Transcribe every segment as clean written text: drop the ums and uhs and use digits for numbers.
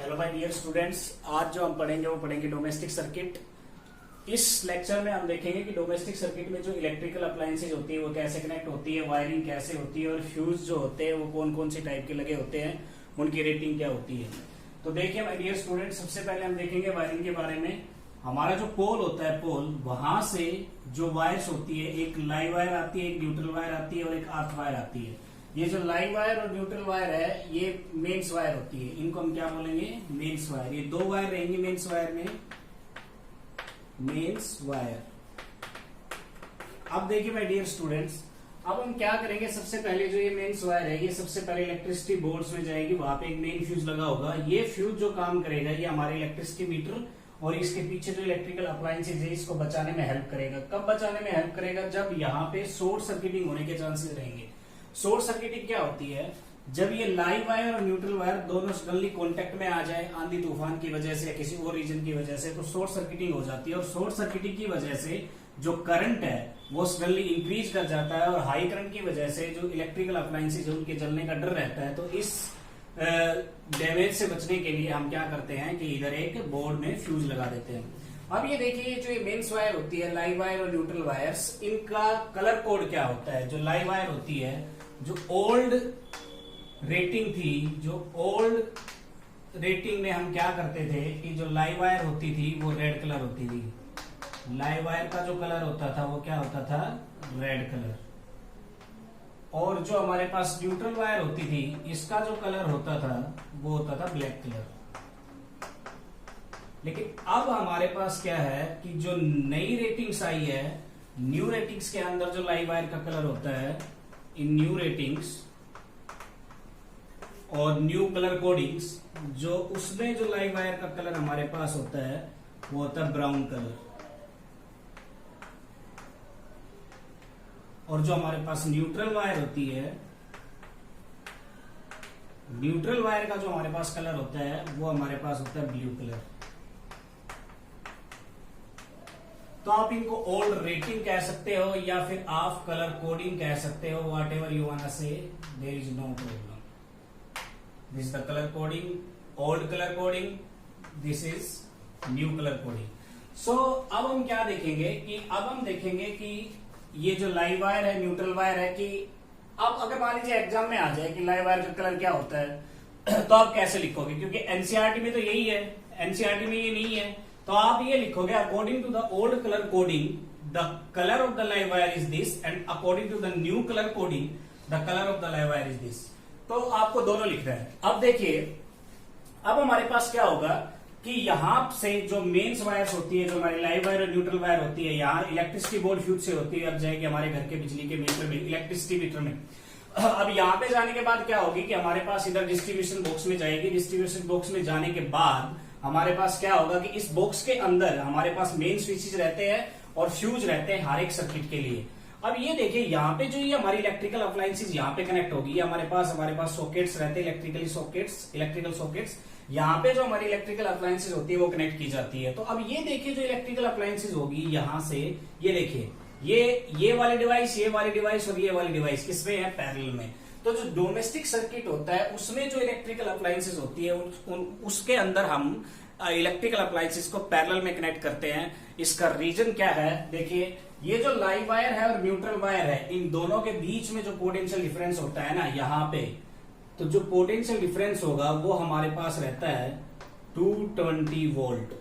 Hello my dear students, आज जो हम पढ़ेंगे वो पढ़ेंगे डोमेस्टिक सर्किट। इस लेक्चर में हम देखेंगे कि डोमेस्टिक सर्किट में जो इलेक्ट्रिकल अप्लायंसेज होती है वो कैसे कनेक्ट होती है, वायरिंग कैसे होती है और फ्यूज जो होते हैं वो कौन कौन से टाइप के लगे होते हैं, उनकी रेटिंग क्या होती है। तो देखिए माय डियर स्टूडेंट, सबसे पहले हम देखेंगे वायरिंग के बारे में। हमारा जो पोल होता है, पोल वहां से जो वायर्स होती है, एक लाइव वायर आती है, एक न्यूट्रल वायर आती है और एक अर्थ वायर आती है। ये जो लाइव वायर और न्यूट्रल वायर है ये मेन्स वायर होती है, इनको हम क्या बोलेंगे, मेन्स वायर। ये दो वायर रहेंगे मेन्स वायर में, मेन्स वायर। अब देखिए माय डियर स्टूडेंट्स, अब हम क्या करेंगे, सबसे पहले जो ये मेन्स वायर है ये सबसे पहले इलेक्ट्रिसिटी बोर्ड्स में जाएगी, वहां पे एक मेन फ्यूज लगा होगा। ये फ्यूज जो काम करेगा ये हमारे इलेक्ट्रिसिटी मीटर और इसके पीछे जो इलेक्ट्रिकल अप्लायंसेज है इसको बचाने में हेल्प करेगा। कब बचाने में हेल्प करेगा, जब यहाँ पे शॉर्ट सर्किटिंग होने के चांसेस रहेंगे। शॉर्ट सर्किटिंग क्या होती है, जब ये लाइव वायर और न्यूट्रल वायर दोनों सडनली कांटेक्ट में आ जाए आंधी तूफान की वजह से या किसी और रीजन की वजह से, तो शॉर्ट सर्किटिंग हो जाती है। और शॉर्ट सर्किटिंग की वजह से जो करंट है वो सडनली इंक्रीज कर जाता है और हाई करंट की वजह से जो इलेक्ट्रिकल अप्लायंसेज है उनके जलने का डर रहता है। तो इस डैमेज से बचने के लिए हम क्या करते हैं कि इधर एक बोर्ड में फ्यूज लगा देते हैं। अब ये देखिए, जो ये मेन्स वायर होती है, लाइव वायर और न्यूट्रल वायर्स, इनका कलर कोड क्या होता है। जो लाइव वायर होती है, जो ओल्ड रेटिंग थी, जो ओल्ड रेटिंग में हम क्या करते थे कि जो लाइव वायर होती थी वो रेड कलर होती थी। लाइव वायर का जो कलर होता था वो क्या होता था, रेड कलर। और जो हमारे पास न्यूट्रल वायर होती थी इसका जो कलर होता था वो होता था ब्लैक कलर। लेकिन अब हमारे पास क्या है कि जो नई रेटिंग्स आई है, न्यू रेटिंग्स के अंदर जो लाइव वायर का कलर होता है, इन न्यू रेटिंग्स और न्यू कलर कोडिंग्स, जो उसमें जो लाइव वायर का कलर हमारे पास होता है वो होता है ब्राउन कलर। और जो हमारे पास न्यूट्रल वायर होती है, न्यूट्रल वायर का जो हमारे पास कलर होता है वो हमारे पास होता है ब्लू कलर। तो आप इनको ओल्ड रेटिंग कह सकते हो या फिर आप कलर कोडिंग कह सकते हो, whatever you want to say, there is no problem. This is the colour coding, old colour coding, this is new colour coding. So अब हम क्या देखेंगे कि अब हम देखेंगे कि ये जो लाइव वायर है, न्यूट्रल वायर है, कि अब अगर मान लीजिए एग्जाम में आ जाए कि लाइव वायर का कलर क्या होता है तो आप कैसे लिखोगे, क्योंकि एनसीईआरटी में तो यही है, एनसीईआरटी में ये नहीं है। तो आप ये लिखोगे, according to the old colour coding the colour of the live wire is this and according to the new colour coding the colour of the live wire is this. तो आपको दोनों लिखना है। अब देखिए, अब हमारे पास क्या होगा कि यहां से जो मेन्स वायर्स होती है, जो हमारी लाइव वायर और न्यूट्रल वायर होती है, यहाँ इलेक्ट्रिसिटी बोर्ड फ्यूज से होती है, अब जाएगी हमारे घर के बिजली के मीटर में, इलेक्ट्रिसिटी मीटर में। अब यहाँ पे जाने के बाद क्या होगी कि हमारे पास इधर डिस्ट्रीब्यूशन बॉक्स में जाएगी। डिस्ट्रीब्यूशन बॉक्स में जाने के बाद हमारे पास क्या होगा कि इस बॉक्स के अंदर हमारे पास मेन स्विचेस रहते हैं और फ्यूज रहते हैं हर एक सर्किट के लिए। अब ये देखिए, यहाँ पे जो ये हमारी इलेक्ट्रिकल अप्लायंसेज यहाँ पे कनेक्ट होगी, हमारे पास सॉकेट्स रहते हैं, इलेक्ट्रिकल सॉकेट्स। यहाँ पे जो हमारी इलेक्ट्रिकल अप्लायंसेज होती है वो कनेक्ट की जाती है। तो अब ये देखिए, जो इलेक्ट्रिकल अप्लायंसेज होगी यहाँ से, ये देखिए, ये वाली डिवाइस, ये वाली डिवाइस और ये वाली डिवाइस किसमें है, पैरेलल में। तो जो डोमेस्टिक सर्किट होता है उसमें जो इलेक्ट्रिकल अप्लायंसेज होती है उसके अंदर हम इलेक्ट्रिकल अप्लायंसेज को पैरेलल में कनेक्ट करते हैं। इसका रीजन क्या है, देखिए, ये जो लाइव वायर है और न्यूट्रल वायर है, इन दोनों के बीच में जो पोटेंशियल डिफरेंस होता है ना यहाँ पे, तो जो पोटेंशियल डिफरेंस होगा वो हमारे पास रहता है 220 वोल्ट।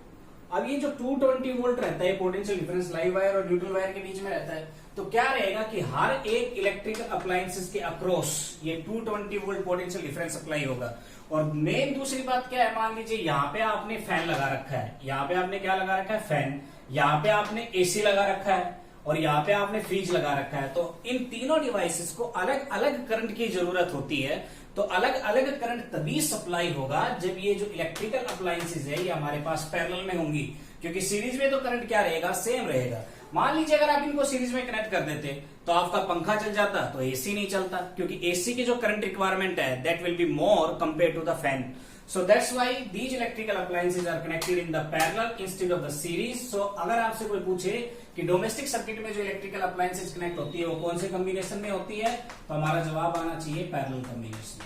अब ये जो 220 वोल्ट रहता है पोटेंशियल डिफरेंस लाइव वायर और न्यूट्रल वायर के बीच में रहता है, तो क्या रहेगा कि हर एक इलेक्ट्रिकल अप्लायंसेस के अक्रॉस ये 220 वोल्ट पोटेंशियल डिफरेंस अप्लाई होगा। और मेन दूसरी बात क्या है, मान लीजिए यहाँ पे आपने फैन लगा रखा है, यहाँ पे आपने क्या लगा रखा है, फैन, यहाँ पे आपने एसी लगा रखा है और यहाँ पे आपने फ्रिज लगा रखा है। तो इन तीनों डिवाइसेस को अलग अलग करंट की जरूरत होती है। तो अलग अलग करंट तभी सप्लाई होगा जब ये जो इलेक्ट्रिकल अप्लायंसेज है ये हमारे पास पैरेलल में होंगी, क्योंकि सीरीज में तो करंट क्या रहेगा, सेम रहेगा। मान लीजिए अगर आप इनको सीरीज में कनेक्ट कर देते तो आपका पंखा चल जाता तो एसी नहीं चलता, क्योंकि एसी की जो करंट रिक्वायरमेंट है that will be more compare to the fan. So that's why these electrical appliances are connected in the parallel instead of the series. So अगर आपसे कोई पूछे कि डोमेस्टिक सर्किट में जो इलेक्ट्रिकल अप्लायंसेज कनेक्ट होती है वो कौन से कॉम्बिनेशन में होती है, तो हमारा जवाब आना चाहिए पैरेलल कॉम्बिनेशन।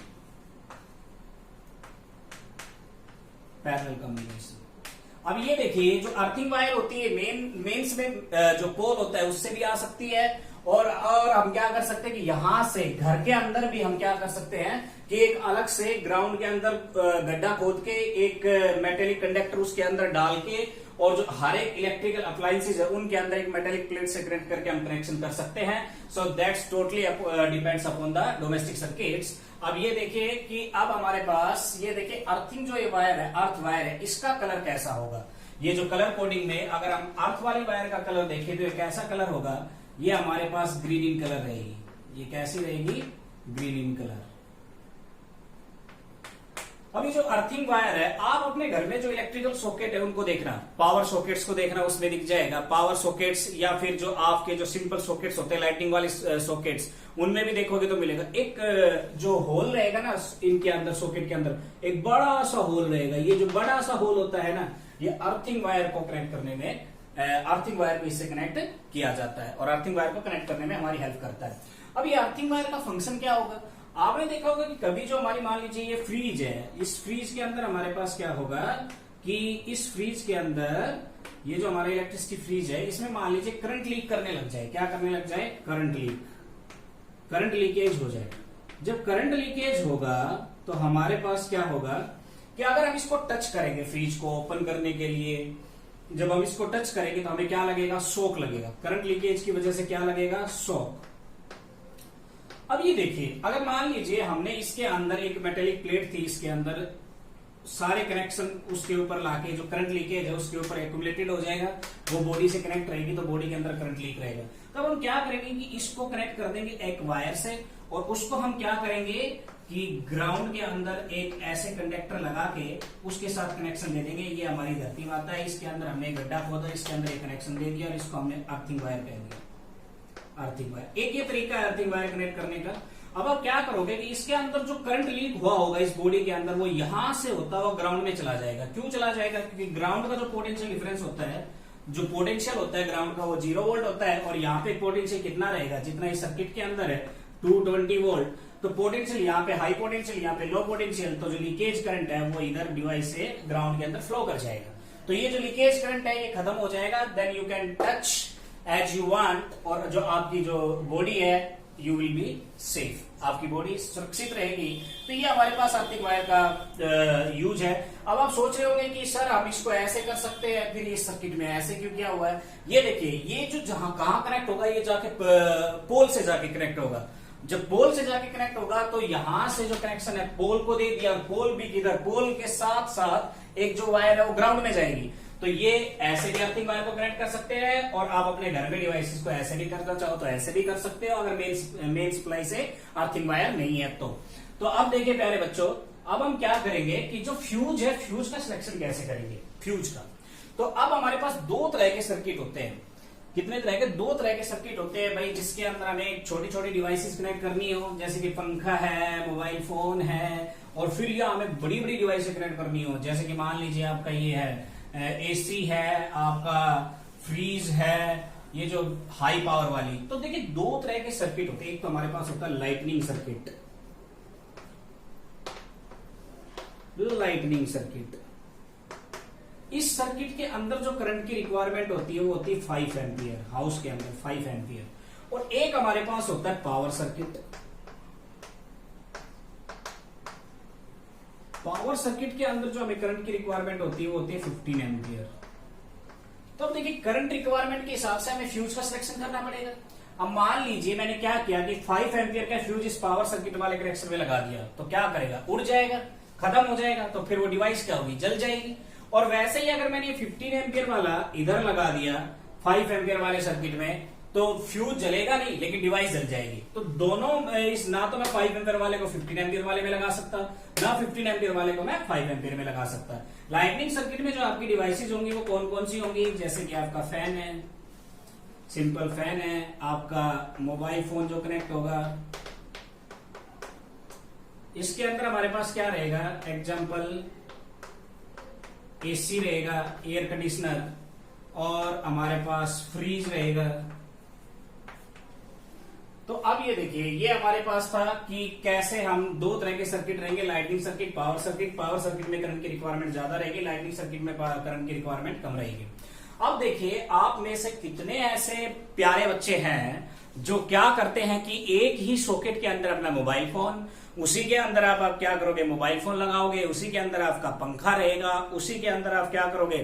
Parallel combination. अब ये देखिए जो अर्थिंग वायर होती है मेंस में जो पोल होता है उससे भी आ सकती है, और हम क्या कर सकते हैं कि यहां से घर के अंदर भी हम क्या कर सकते हैं कि एक अलग से ग्राउंड के अंदर गड्ढा खोद के एक मेटेलिक कंडक्टर उसके अंदर डाल के, और जो हर एक इलेक्ट्रिकल अप्लायंसेज है उनके अंदर एक मेटेलिक प्लेट से कनेक्ट करके हम कनेक्शन कर सकते हैं। So that's totally depends upon the domestic circuits. अब ये देखिए कि अब हमारे पास ये देखिए अर्थिंग जो ये वायर है, अर्थ वायर है, इसका कलर कैसा होगा। ये जो कलर कोडिंग में अगर हम अर्थ वाले वायर का कलर देखें तो ये कैसा कलर होगा, ये हमारे पास ग्रीन इन कलर रहेगी। ये कैसी रहेगी, ग्रीन इन कलर। अब ये जो अर्थिंग वायर है, आप अपने घर में जो इलेक्ट्रिकल सॉकेट है उनको देखना, पावर सॉकेट्स को देखना, उसमें दिख जाएगा पावर सॉकेट्स, या फिर जो आपके जो सिंपल सॉकेट्स होते हैं लाइटिंग वाले सॉकेट्स, उनमें भी देखोगे तो मिलेगा एक जो होल रहेगा ना इनके अंदर, सॉकेट के अंदर एक बड़ा सा होल रहेगा। ये जो बड़ा सा होल होता है ना, ये अर्थिंग वायर को कनेक्ट करने में, अर्थिंग वायर को इससे कनेक्ट किया जाता है और अर्थिंग वायर को कनेक्ट करने में हमारी हेल्प करता है। अब ये अर्थिंग वायर का फंक्शन क्या होगा, आपने देखा होगा कि कभी जो हमारी मान लीजिए ये फ्रीज है, इस फ्रीज के अंदर हमारे पास क्या होगा कि इस फ्रीज के अंदर ये जो हमारा इलेक्ट्रिसिटी फ्रीज है, इसमें मान लीजिए करंट लीक करने लग जाए। क्या करने लग जाए, करंट लीकेज हो जाए। जब करंट लीकेज होगा तो हमारे पास क्या होगा कि अगर हम इसको टच करेंगे, फ्रीज को ओपन करने के लिए जब हम इसको टच करेंगे तो हमें क्या लगेगा, शॉक लगेगा। करंट लीकेज की वजह से क्या लगेगा, शॉक। अब ये देखिए, अगर मान लीजिए हमने इसके अंदर एक मेटेलिक प्लेट थी, इसके अंदर सारे कनेक्शन उसके ऊपर लाके जो करंट लीकेज है उसके ऊपर एक्यूमुलेटेड हो जाएगा, वो बॉडी से कनेक्ट रहेगी तो बॉडी के अंदर करंट लीक रहेगा। तब हम क्या करेंगे कि इसको कनेक्ट कर देंगे एक वायर से, और उसको हम क्या करेंगे कि ग्राउंड के अंदर एक ऐसे कंडक्टर लगा के उसके साथ कनेक्शन दे देंगे। ये हमारी धरती माता है, इसके अंदर हमने एक गड्ढा खोदा, इसके अंदर एक कनेक्शन दे दिया और इसको हमने अर्थिंग वायर कह दिया। अर्थिंग वायर एक ये तरीका है अर्थिंग वायर कनेक्ट करने का। अब आप क्या करोगे कि इसके अंदर जो करंट लीक हुआ होगा इस बॉडी के अंदर, वो यहां से होता हुआ ग्राउंड में चला जाएगा। क्यों चला जाएगा, क्योंकि ग्राउंड का जो पोटेंशियल डिफरेंस होता है, जो पोटेंशियल होता है ग्राउंड का वो 0 वोल्ट होता है, और यहाँ पे पोटेंशियल कितना रहेगा, जितना इस सर्किट के अंदर है 220 वोल्ट। तो पोटेंशियल यहाँ पे हाई पोटेंशियल, यहाँ पे लो पोटेंशियल, तो जो लीकेज करंट है वो इधर डिवाइस से ग्राउंड के अंदर फ्लो कर जाएगा। तो ये जो लीकेज करंट है ये खत्म हो जाएगा, then you can touch as you want, और जो आपकी जो बॉडी है यू विल बी सेफ, आपकी बॉडी सुरक्षित रहेगी। तो ये हमारे पास अर्थिंग वायर का यूज है। अब आप सोच रहे होंगे कि सर हम इसको ऐसे कर सकते हैं, फिर इस सर्किट में ऐसे क्यों किया हुआ है। ये देखिए, ये जो जहां कहां कनेक्ट होगा, ये जाके पोल से जाके कनेक्ट होगा। जब पोल से जाके कनेक्ट होगा तो यहां से जो कनेक्शन है पोल को दे दिया, पोल भी किधर, पोल के साथ साथ एक जो वायर है वो ग्राउंड में जाएगी। तो ये ऐसे भी अर्थिंग वायर को कनेक्ट कर सकते हैं, और आप अपने घर में डिवाइसेस को ऐसे भी करना चाहो तो ऐसे भी कर सकते हो, अगर मेन सप्लाई से अर्थिंग वायर नहीं है तो अब देखिए प्यारे बच्चों, अब हम क्या करेंगे कि जो फ्यूज है, फ्यूज का सिलेक्शन कैसे करेंगे फ्यूज का। तो अब हमारे पास दो तरह के सर्किट होते हैं। कितने तरह के, दो तरह के सर्किट होते हैं भाई, जिसके अंदर हमें छोटी छोटी डिवाइसेस कनेक्ट करनी हो, जैसे कि पंखा है, मोबाइल फोन है, और फिर या हमें बड़ी बड़ी डिवाइसेस कनेक्ट करनी हो, जैसे कि मान लीजिए आपका ये है एसी है, आपका फ्रीज है, ये जो हाई पावर वाली। तो देखिए दो तरह के सर्किट होते हैं। एक तो हमारे पास होता है लाइटनिंग सर्किट, लाइटनिंग सर्किट। इस सर्किट के अंदर जो करंट की रिक्वायरमेंट होती है वो होती है 5 एम्पियर, हाउस के अंदर 5 एम्पियर। और एक हमारे पास होता है पावर सर्किट। पावर सर्किट के अंदर जो हमें करंट की रिक्वायरमेंट होती है वो होती है 15 एम्पियर। तो अब देखिए करंट रिक्वायरमेंट के हिसाब से हमें फ्यूज का सिलेक्शन करना पड़ेगा। अब मान लीजिए मैंने क्या किया कि 5 एम्पियर का फ्यूज इस पावर सर्किट वाले कनेक्शन में लगा दिया, तो क्या करेगा, उड़ जाएगा, खत्म हो जाएगा, तो फिर वो डिवाइस क्या होगी, जल जाएगी। और वैसे ही अगर मैंने 15 एम्पियर वाला इधर लगा दिया 5 एम्पियर वाले सर्किट में, तो फ्यूज जलेगा नहीं लेकिन डिवाइस जल जाएगी। तो दोनों इस, ना तो मैं 5 एम्पियर वाले को 15 एम्पियर वाले में लगा सकता, ना 15 एम्पियर वाले को मैं 5 एम्पियर में लगा सकता। लाइटनिंग सर्किट में जो आपकी डिवाइसेज होंगी वो कौन कौन सी होंगी, जैसे कि आपका फैन है, सिंपल फैन है, आपका मोबाइल फोन जो कनेक्ट होगा, इसके अंदर हमारे पास क्या रहेगा, एग्जाम्पल एसी रहेगा, एयर कंडीशनर, और हमारे पास फ्रीज रहेगा, तो अब ये देखिए, ये हमारे पास था कि कैसे हम दो तरह के सर्किट रहेंगे, lightning circuit, power circuit. Power circuit में करंट की रिक्वायरमेंट ज्यादा रहेगी, लाइटनिंग सर्किट में करंट की रिक्वायरमेंट कम रहेगी। अब देखिए, आप में से कितने ऐसे प्यारे बच्चे हैं जो क्या करते हैं कि एक ही सॉकेट के अंदर अपना मोबाइल फोन, उसी के अंदर आप क्या करोगे, मोबाइल फोन लगाओगे, उसी के अंदर आपका पंखा रहेगा, उसी के अंदर आप क्या करोगे,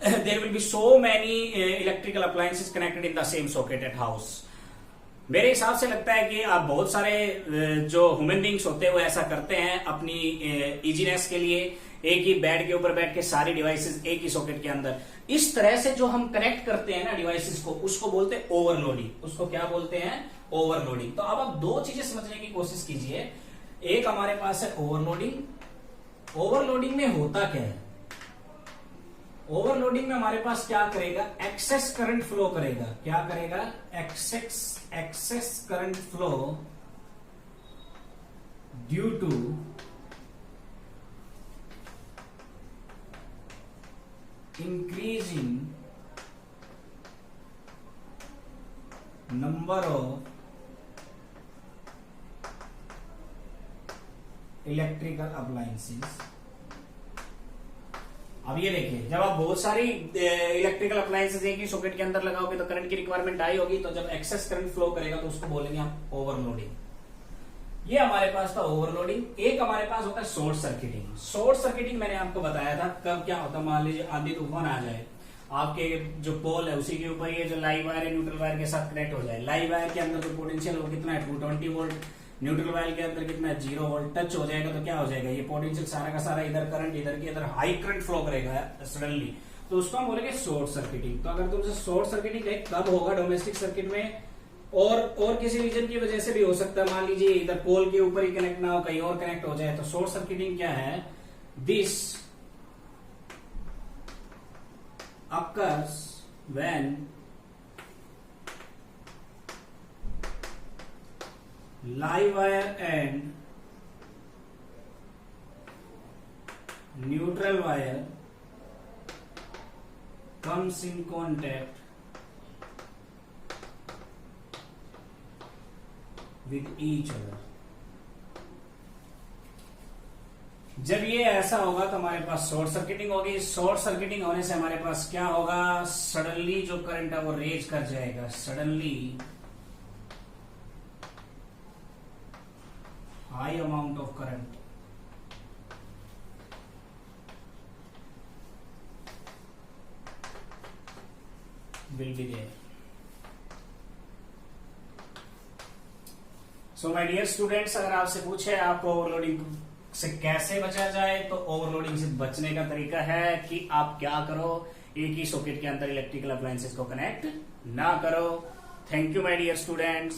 there will be so many electrical appliances connected in the same socket at house. मेरे हिसाब से लगता है कि आप बहुत सारे जो ह्यूमन बींग्स होते हैं वो ऐसा करते हैं अपनी इजीनेस के लिए, एक ही बेड के ऊपर बैठ के सारी डिवाइसेस एक ही सॉकेट के अंदर। इस तरह से जो हम कनेक्ट करते हैं ना डिवाइसेस को, उसको बोलते हैं ओवरलोडिंग। उसको क्या बोलते हैं, ओवरलोडिंग। तो अब आप दो चीजें समझने की कोशिश कीजिए। एक हमारे पास है ओवरलोडिंग। ओवरलोडिंग में होता क्या है, ओवरलोडिंग में हमारे पास क्या करेगा, एक्सेस करंट फ्लो करेगा। क्या करेगा, excess current flow due to increasing number of electrical appliances. अब ये देखिए, जब आप बहुत सारी इलेक्ट्रिकल अप्लायंसेस एक ही सॉकेट के अंदर लगाओगे तो करंट की रिक्वायरमेंट आई होगी, तो जब एक्सेस करंट फ्लो करेगा तो उसको बोलेंगे हम ओवरलोडिंग। ये हमारे पास था ओवरलोडिंग। एक हमारे पास होता है शॉर्ट सर्किटिंग। शॉर्ट सर्किटिंग मैंने आपको बताया था कब क्या होता है, मान लीजिए आंधी तूफान आ जाए, आपके जो पोल है उसी के ऊपर ये जो लाइव वायर है न्यूट्रल वायर के साथ कनेक्ट हो जाए। लाइव वायर के अंदर जो पोटेंशियल वो कितना है, 220 वोल्ट, न्यूट्रल वायर के अंदर कितना है, 0 वोल्ट। टच हो जाएगा तो क्या हो जाएगा, ये पोटेंशियल सारा का सारा इधर करंट, इधर की इधर हाई करंट फ्लो करेगा सडनली, तो उसको हम बोलेंगे शॉर्ट सर्किटिंग। तो अगर तुमसे शॉर्ट सर्किटिंग कब होगा डोमेस्टिक सर्किट में, और किसी रीजन की वजह से भी हो सकता है, मान लीजिए इधर पोल के ऊपर ही कनेक्ट ना हो, कहीं और कनेक्ट हो जाए, तो शॉर्ट सर्किटिंग क्या है, this occurs when live wire and neutral wire comes in contact with each other। जब ये ऐसा होगा तो हमारे पास शॉर्ट सर्किटिंग होगी। शॉर्ट सर्किटिंग होने से हमारे पास क्या होगा, सडनली जो करंट है वो रेज कर जाएगा, suddenly high amount of current will be there. So my dear students, अगर आपसे पूछे आपको ओवरलोडिंग से कैसे बचा जाए, तो ओवरलोडिंग से बचने का तरीका है कि आप क्या करो, एक ही सॉकेट के अंदर इलेक्ट्रिकल अप्लायंसेस को कनेक्ट ना करो। Thank you my dear students.